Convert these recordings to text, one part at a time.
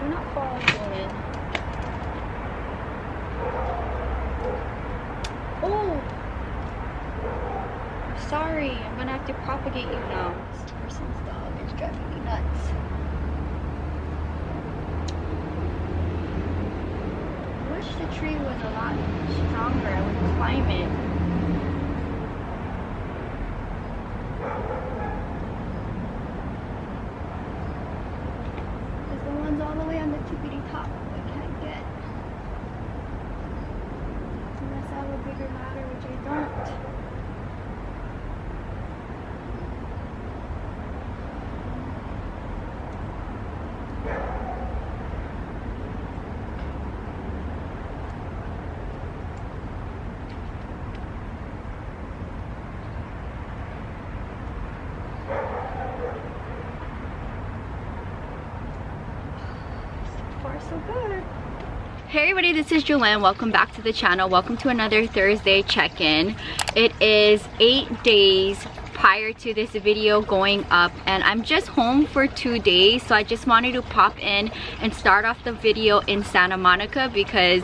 Do not fall, Jewelyn. Oh! I'm sorry. I'm gonna have to propagate you now. This person's dog is driving me nuts. I wish the tree was a lot stronger. I would climb it. Because the one's all the way on the tippity top I can't get. Unless I have a bigger ladder, which I don't. So good. Hey everybody, this is Jewelyn. Welcome back to the channel. Welcome to another Thursday check-in. It is 8 days prior to this video going up and I'm just home for 2 days, so I just wanted to pop in and start off the video in Santa Monica because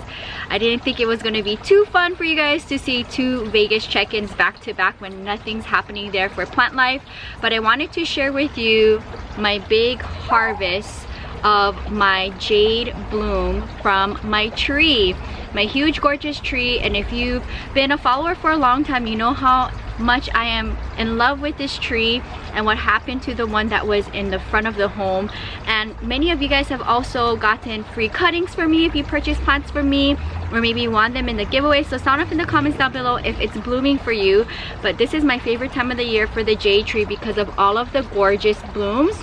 I didn't think it was going to be too fun for you guys to see 2 Vegas check-ins back to back when nothing's happening there for plant life. But I wanted to share with you my big harvest of my jade bloom from my tree, my huge gorgeous tree. And if you've been a follower for a long time, you know how much I am in love with this tree and what happened to the one that was in the front of the home. And many of you guys have also gotten free cuttings from me if you purchase plants from me, or maybe you want them in the giveaway. So sound off in the comments down below if it's blooming for you. But this is my favorite time of the year for the jade tree because of all of the gorgeous blooms.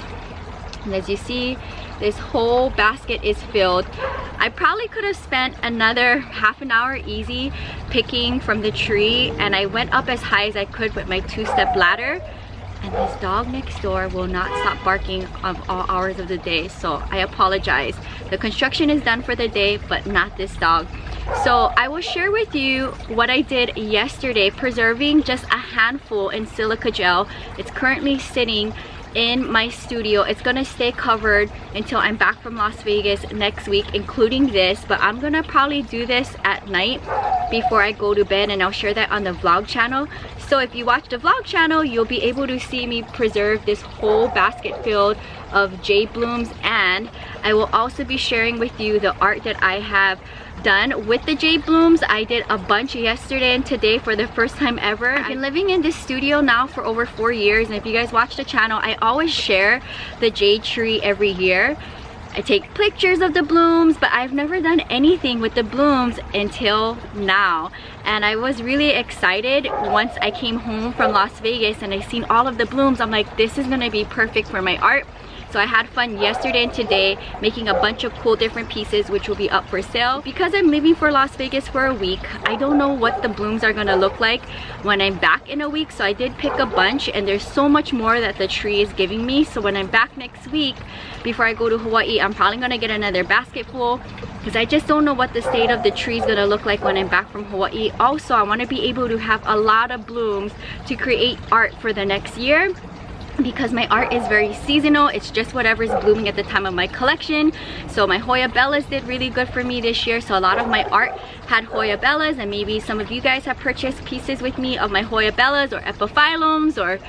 And as you see, this whole basket is filled. I probably could have spent another half an hour easy picking from the tree, and I went up as high as I could with my 2-step ladder, and this dog next door will not stop barking on all hours of the day. So I apologize. The construction is done for the day, but not this dog. So I will share with you what I did yesterday, preserving just a handful in silica gel. It's currently sitting in my studio. It's gonna stay covered until I'm back from Las Vegas next week, including this, but I'm gonna probably do this at night before I go to bed, and I'll share that on the vlog channel. So if you watch the vlog channel, you'll be able to see me preserve this whole basket filled of jade blooms, and I will also be sharing with you the art that I have done with the jade blooms. I did a bunch yesterday and today for the first time ever. I've been living in this studio now for over 4 years, and if you guys watch the channel, I always share the jade tree every year. I take pictures of the blooms, but I've never done anything with the blooms until now. And I was really excited once I came home from Las Vegas and I seen all of the blooms. I'm like, this is gonna be perfect for my art. So I had fun yesterday and today making a bunch of cool different pieces, which will be up for sale. Because I'm leaving for Las Vegas for a week, I don't know what the blooms are gonna look like when I'm back in a week. So I did pick a bunch, and there's so much more that the tree is giving me. So when I'm back next week, before I go to Hawaii, I'm probably gonna get another basket full, because I just don't know what the state of the tree is gonna look like when I'm back from Hawaii. Also, I wanna be able to have a lot of blooms to create art for the next year, because my art is very seasonal. It's just whatever's blooming at the time of my collection. So my Hoya Bellas did really good for me this year, so a lot of my art had Hoya Bellas, and maybe some of you guys have purchased pieces with me of my Hoya Bellas or epiphyllums, or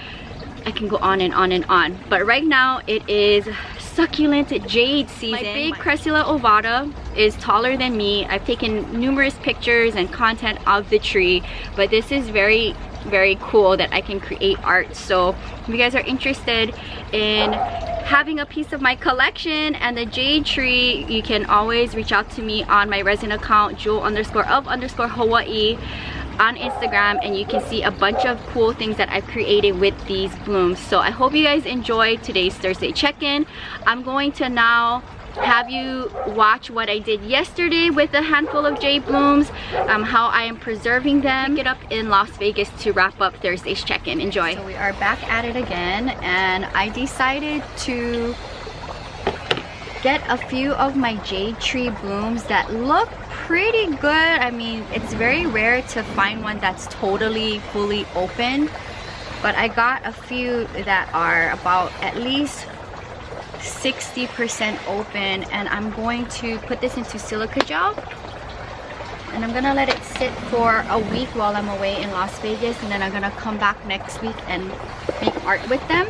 I can go on and on and on. But right now it is succulent jade season. My big Cressula ovata is taller than me. I've taken numerous pictures and content of the tree, but this is very cool that I can create art. So if you guys are interested in having a piece of my collection and the jade tree, you can always reach out to me on my resin account, jewel_of_Hawaii on Instagram, and you can see a bunch of cool things that I've created with these blooms. So I hope you guys enjoyed today's Thursday check-in. I'm going to now have you watch what I did yesterday with a handful of jade blooms, how I am preserving them. Pick it up in Las Vegas to wrap up Thursday's check-in. Enjoy. So we are back at it again, and I decided to get a few of my jade tree blooms that look pretty good. I mean, it's very rare to find one that's totally fully open, but I got a few that are about at least 60% open, and I'm going to put this into silica gel, and I'm gonna let it sit for a week while I'm away in Las Vegas, and then I'm gonna come back next week and make art with them.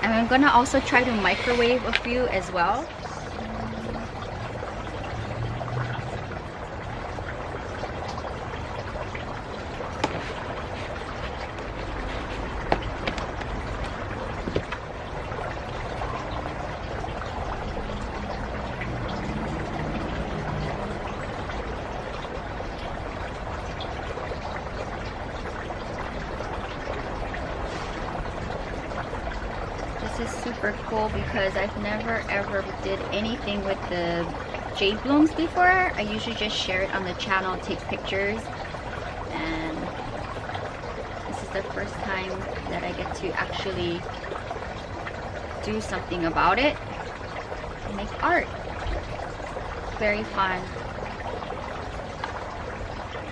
And I'm gonna also try to microwave a few as well. This is super cool because I've never ever did anything with the jade blooms before. I usually just share it on the channel, take pictures, and this is the first time that I get to actually do something about it and make art. Very fun.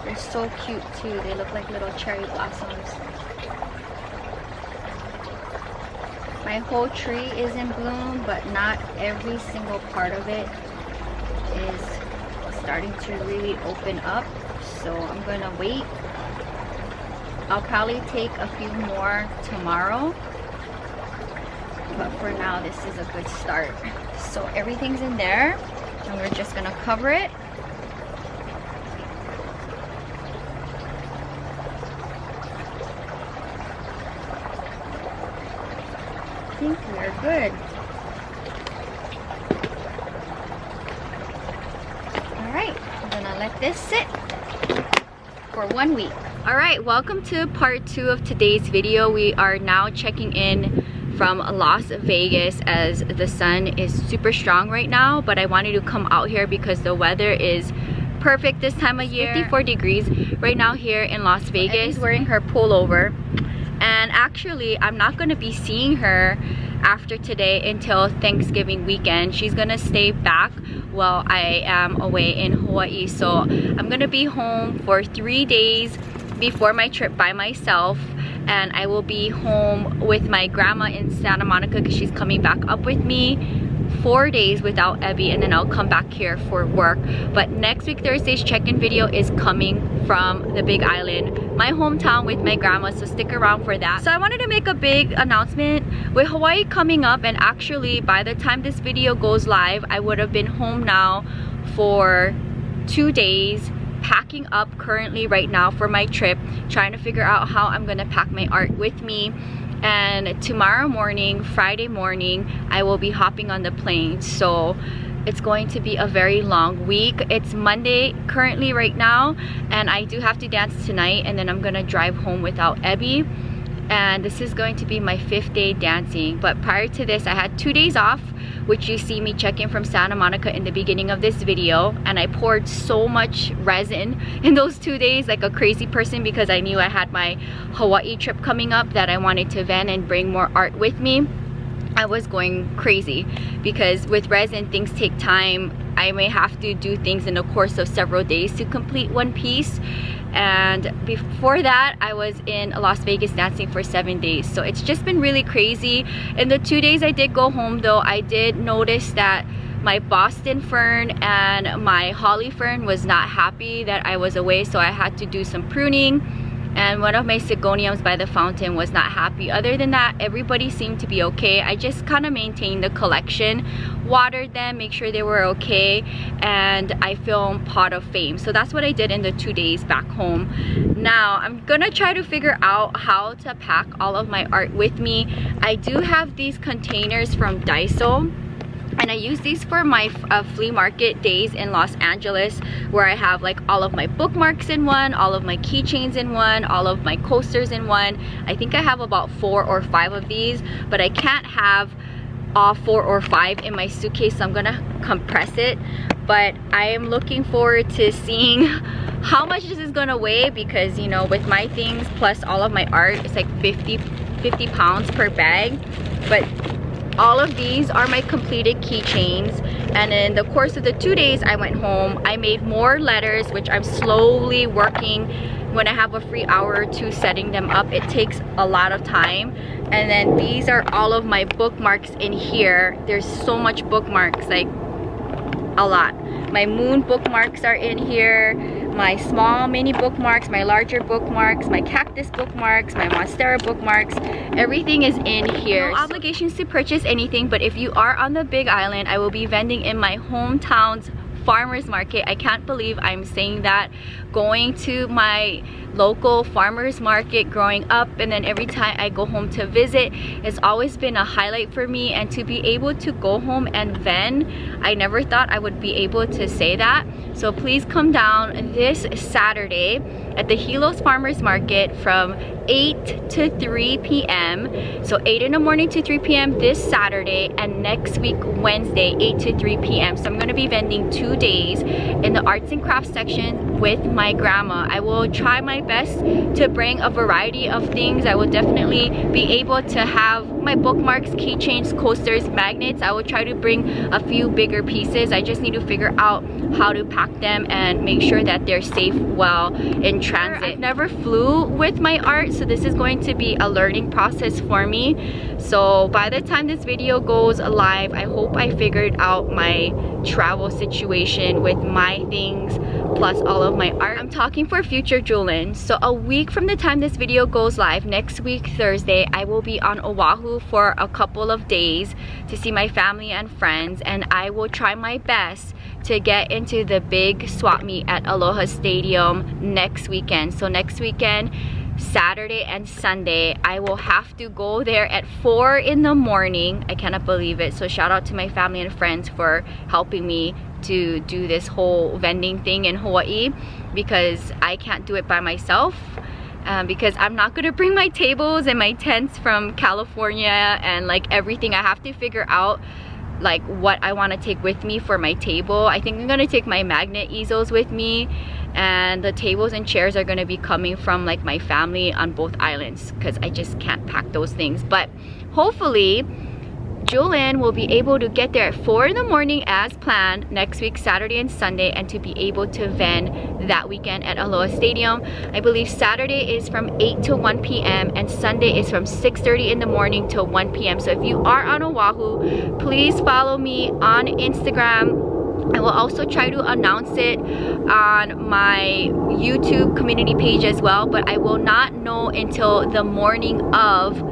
They're so cute too. They look like little cherry blossoms. My whole tree is in bloom, but not every single part of it is starting to really open up. So I'm gonna wait. I'll probably take a few more tomorrow, but for now this is a good start. So everything's in there, and we're just gonna cover it. I think we are good. Alright, I'm gonna let this sit for 1 week. Alright, welcome to part 2 of today's video. We are now checking in from Las Vegas as the sun is super strong right now, but I wanted to come out here because the weather is perfect this time of year. 54 degrees right now here in Las Vegas. She's wearing her pullover. And actually, I'm not gonna be seeing her after today until Thanksgiving weekend. She's gonna stay back while I am away in Hawaii. So I'm gonna be home for 3 days before my trip by myself, and I will be home with my grandma in Santa Monica because she's coming back up with me. 4 days without Ebby, and then I'll come back here for work. But next week Thursday's check-in video is coming from the Big Island, my hometown, with my grandma, so stick around for that. So I wanted to make a big announcement with Hawaii coming up, and actually by the time this video goes live I would have been home now for 2 days, packing up currently right now for my trip, trying to figure out how I'm gonna pack my art with me. And tomorrow morning, Friday morning, I will be hopping on the plane. So it's going to be a very long week. It's Monday currently right now, and I do have to dance tonight, and then I'm gonna drive home without Ebby. And this is going to be my 5th day dancing. But prior to this, I had 2 days off, which you see me check in from Santa Monica in the beginning of this video. And I poured so much resin in those 2 days like a crazy person, because I knew I had my Hawaii trip coming up that I wanted to vent and bring more art with me. I was going crazy because with resin things take time. I may have to do things in the course of several days to complete one piece. And before that I was in Las Vegas dancing for 7 days. So it's just been really crazy. In the 2 days I did go home though, I did notice that my Boston fern and my holly fern was not happy that I was away, so I had to do some pruning. And one of my sigoniums by the fountain was not happy. Other than that, everybody seemed to be okay. I just kind of maintained the collection, watered them, make sure they were okay, and I filmed Pot of Fame. So that's what I did in the 2 days back home. Now I'm gonna try to figure out how to pack all of my art with me. I do have these containers from Daiso, and I use these for my flea market days in Los Angeles, where I have like all of my bookmarks in one, all of my keychains in one, all of my coasters in one. I think I have about 4 or 5 of these, but I can't have all 4 or 5 in my suitcase, so I'm gonna compress it. But I am looking forward to seeing how much this is gonna weigh, because you know, with my things plus all of my art, it's like 50 pounds per bag. But all of these are my completed keychains, and in the course of the 2 days I went home, I made more letters, which I'm slowly working when I have a free hour or two setting them up. It takes a lot of time And then these are all of my bookmarks in here. There's so much bookmarks, like a lot. My moon bookmarks are in here, my small mini bookmarks, my larger bookmarks, my cactus bookmarks, my monstera bookmarks. Everything is in here. No obligations to purchase anything, but if you are on the Big Island, I will be vending in my hometown's farmers market. I can't believe I'm saying that. Going to my local farmers market growing up, and then every time I go home to visit, it's always been a highlight for me. And to be able to go home and vend, I never thought I would be able to say that. So please come down this Saturday at the Hilos Farmers Market from 8 to 3 p.m. So 8 in the morning to 3 p.m. this Saturday, and next week Wednesday 8 to 3 p.m. So I'm going to be vending 2 days in the arts and crafts section with my grandma. I will try my best to bring a variety of things. I will definitely be able to have my bookmarks, keychains, coasters, magnets. I will try to bring a few bigger pieces. I just need to figure out how to pack them and make sure that they're safe while in transit. I've never flew with my art, so this is going to be a learning process for me. So by the time this video goes live, I hope I figured out my travel situation with my things plus all of my art. I'm talking for future Jewelyn. So a week from the time this video goes live, next week Thursday, I will be on Oahu for a couple of days to see my family and friends, and I will try my best to get into the big swap meet at Aloha Stadium next weekend. So next weekend, Saturday and Sunday, I will have to go there at 4 in the morning. I cannot believe it. So shout out to my family and friends for helping me to do this whole vending thing in Hawaii, because I can't do it by myself. Because I'm not gonna bring my tables and my tents from California and like everything. I have to figure out like what I want to take with me for my table. I think I'm gonna take my magnet easels with me, and the tables and chairs are gonna be coming from like my family on both islands, because I just can't pack those things. But hopefully Jewelyn will be able to get there at 4 in the morning as planned next week, Saturday and Sunday, and to be able to vend that weekend at Aloha Stadium. I believe Saturday is from 8 to 1 p.m. and Sunday is from 6:30 in the morning to 1 p.m. So if you are on Oahu, please follow me on Instagram. I will also try to announce it on my YouTube community page as well, but I will not know until the morning of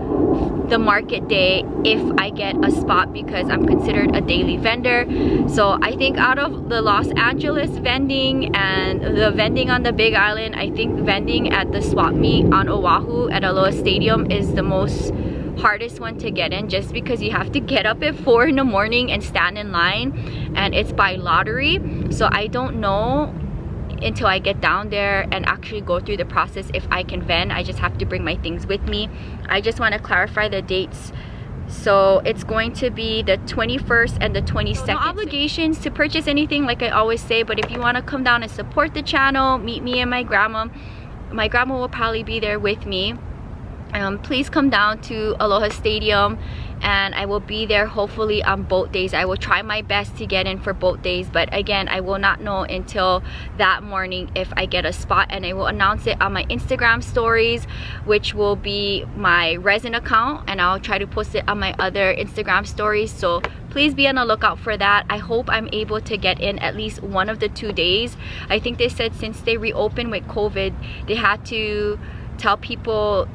the market day if I get a spot, because I'm considered a daily vendor. So I think out of the Los Angeles vending and the vending on the Big Island, I think vending at the swap meet on Oahu at Aloha Stadium is the most hardest one to get in, just because you have to get up at 4 in the morning and stand in line, and it's by lottery. So I don't know until I get down there and actually go through the process if I can vend. I just have to bring my things with me. I just want to clarify the dates. So it's going to be the 21st and the 22nd. So no obligations to purchase anything, like I always say, but if you want to come down and support the channel, meet me and my grandma. My grandma will probably be there with me. Please come down to Aloha Stadium, and I will be there hopefully on both days. I will try my best to get in for both days, but again, I will not know until that morning if I get a spot, and I will announce it on my Instagram stories, which will be my resin account, and I'll try to post it on my other Instagram stories. So please be on the lookout for that. I hope I'm able to get in at least one of the 2 days. I think they said since they reopened with COVID, they had to tell people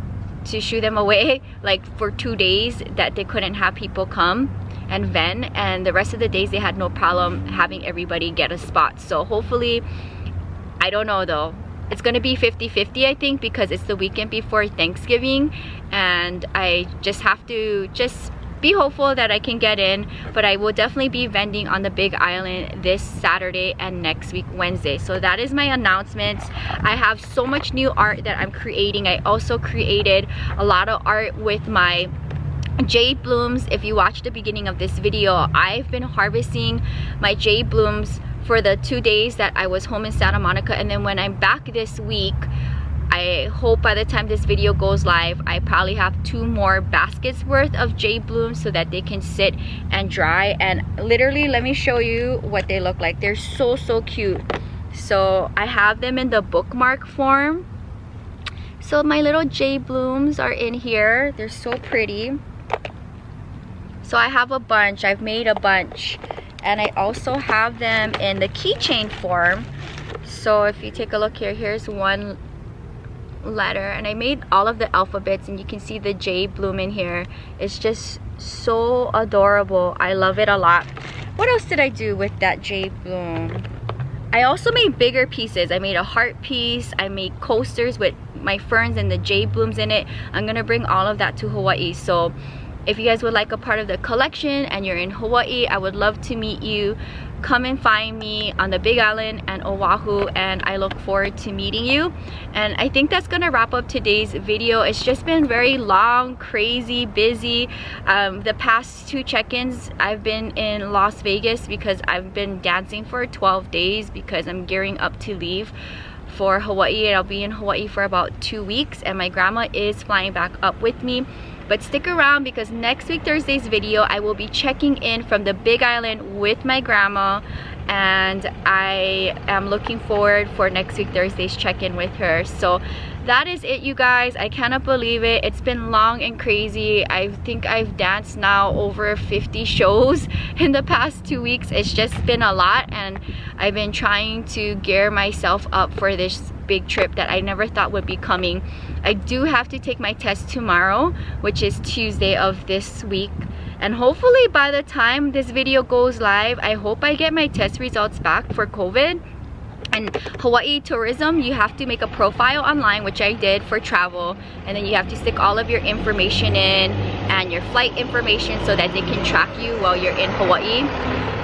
to shoo them away like for 2 days, that they couldn't have people come and vend, and the rest of the days they had no problem having everybody get a spot. So hopefully, I don't know though, it's gonna be 50-50 I think, because it's the weekend before Thanksgiving, and I just have to be hopeful that I can get in. But I will definitely be vending on the Big Island this Saturday and next week Wednesday. So that is my announcements. I have so much new art that I'm creating. I also created a lot of art with my jade blooms. If you watched the beginning of this video, I've been harvesting my jade blooms for the 2 days that I was home in Santa Monica, and then when I'm back this week, I hope by the time this video goes live, I probably have 2 more baskets worth of jade blooms so that they can sit and dry. And literally, let me show you what they look like. They're so cute. So I have them in the bookmark form. So my little jade blooms are in here. They're so pretty. So I have a bunch. I've made a bunch. And I also have them in the keychain form. So if you take a look here, here's one letter. And I made all of the alphabets, and you can see the jade bloom in here. It's just so adorable. I love it a lot. What else did I do with that jade bloom? I also made bigger pieces. I made a heart piece. I made coasters with my ferns and the jade blooms in it. I'm gonna bring all of that to Hawaii. So if you guys would like a part of the collection and you're in Hawaii, I would love to meet you. Come and find me on the Big Island and Oahu, and I look forward to meeting you. And I think that's gonna wrap up today's video. It's just been very long, crazy, busy. The past 2 check-ins, I've been in Las Vegas because I've been dancing for 12 days because I'm gearing up to leave for Hawaii, and I'll be in Hawaii for about 2 weeks, and my grandma is flying back up with me. But stick around, because next week Thursday's video I will be checking in from the Big Island with my grandma, and I am looking forward for next week Thursday's check-in with her. So that is it, you guys. I cannot believe it. It's been long and crazy. I think I've danced now over 50 shows in the past 2 weeks. It's just been a lot, and I've been trying to gear myself up for this big trip that I never thought would be coming. I do have to take my test tomorrow, which is Tuesday of this week, and hopefully by the time this video goes live, I hope I get my test results back for COVID. And Hawaii tourism, you have to make a profile online, which I did for travel, and then you have to stick all of your information in and your flight information so that they can track you while you're in Hawaii.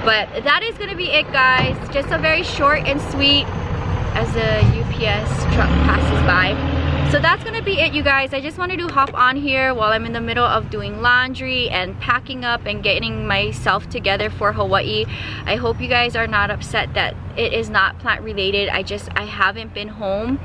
But that is gonna be it, guys. Just a very short and sweet as a UPS truck passes by. So that's gonna be it, you guys. I just wanted to hop on here while I'm in the middle of doing laundry and packing up and getting myself together for Hawaii. I hope you guys are not upset that it is not plant related. I haven't been home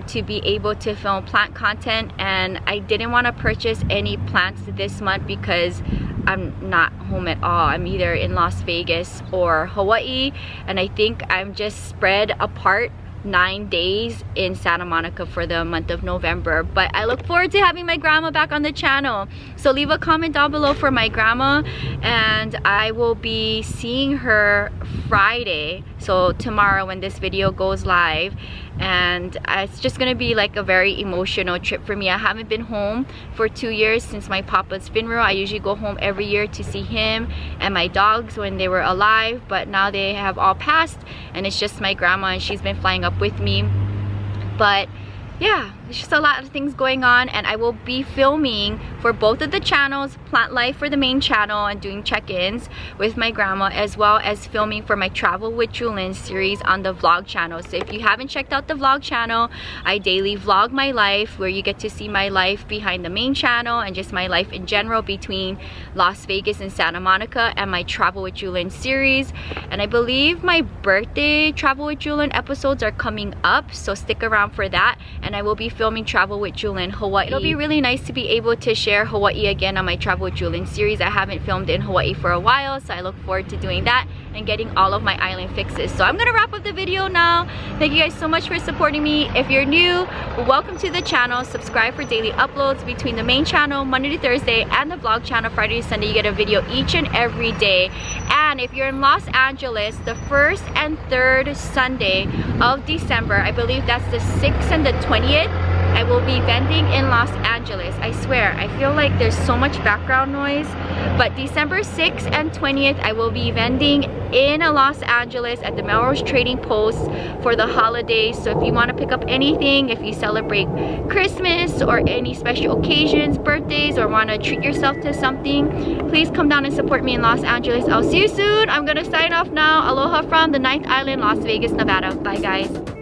to be able to film plant content, and I didn't want to purchase any plants this month because I'm not home at all. I'm either in Las Vegas or Hawaii, and I think I'm just spread apart 9 days in Santa Monica for the month of November. But I look forward to having my grandma back on the channel. So leave a comment down below for my grandma, and I will be seeing her Friday, so tomorrow when this video goes live. And it's just gonna be like a very emotional trip for me. I haven't been home for 2 years since my papa's funeral. I usually go home every year to see him and my dogs when they were alive, but now they have all passed, and it's just my grandma, and she's been flying up with me. But yeah, there's just a lot of things going on, and I will be filming for both of the channels, Plant Life for the main channel and doing check-ins with my grandma, as well as filming for my Travel with Jewelyn series on the vlog channel. So if you haven't checked out the vlog channel, I daily vlog my life, where you get to see my life behind the main channel and just my life in general between Las Vegas and Santa Monica, and my Travel with Jewelyn series. And I believe my birthday Travel with Jewelyn episodes are coming up, so stick around for that. And I will be filming Travel with Jewelyn Hawaii. It'll be really nice to be able to share Hawaii again on my Travel with Jewelyn series. I haven't filmed in Hawaii for a while, so I look forward to doing that and getting all of my island fixes. So I'm gonna wrap up the video now. Thank you guys so much for supporting me. If you're new, welcome to the channel. Subscribe for daily uploads between the main channel Monday to Thursday and the vlog channel Friday to Sunday. You get a video each and every day. And if you're in Los Angeles, the 1st and 3rd Sunday of December, I believe that's the 6th and the 20th, I will be vending in Los Angeles. I swear, I feel like there's so much background noise. But December 6th and 20th, I will be vending in Los Angeles at the Melrose Trading Post for the holidays. So if you want to pick up anything, if you celebrate Christmas or any special occasions, birthdays, or want to treat yourself to something, please come down and support me in Los Angeles. I'll see you soon. I'm going to sign off now. Aloha from the 9th Island, Las Vegas, Nevada. Bye, guys.